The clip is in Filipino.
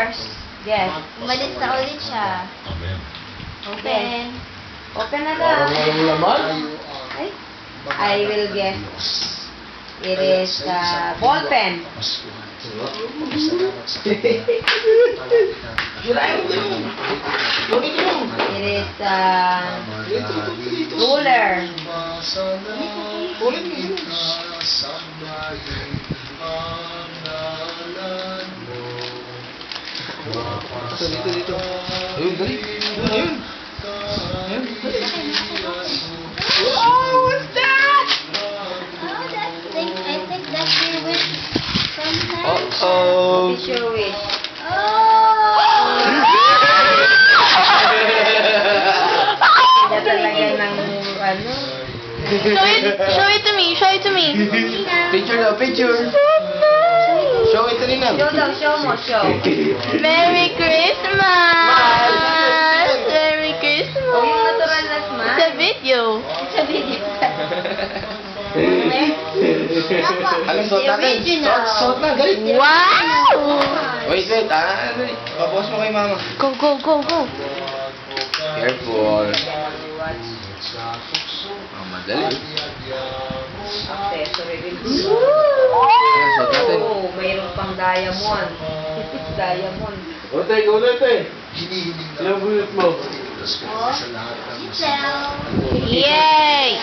first. Yes. Umalis na ulit siya. Amen. Open. Open na lang. Ay. I will guess. It is ball pen. It is ruler. Dito. Ayun, dali. Ayun. Oh, what's that? I think that's your wish from her. Uh-oh. It's your wish. Hindi talaga ng ano. Show it to me. Show it to me. Picture daw, picture. Show it to Ninang. Show daw, show mo, show. Merry Christmas! Merry Oh, yung Christmas! natural na smile. Sa video. Sa video. Anong suot natin? Suot na, dali. Wow! Wait, dali. Pabukas mo kay mama. Go, go, go, go. Careful. Madali. Accessory rin. Ayan, suot natin. Oh, mayroon pang diamond. Diamond. Ote, go na ito eh. Ilang bullet mo? Yay!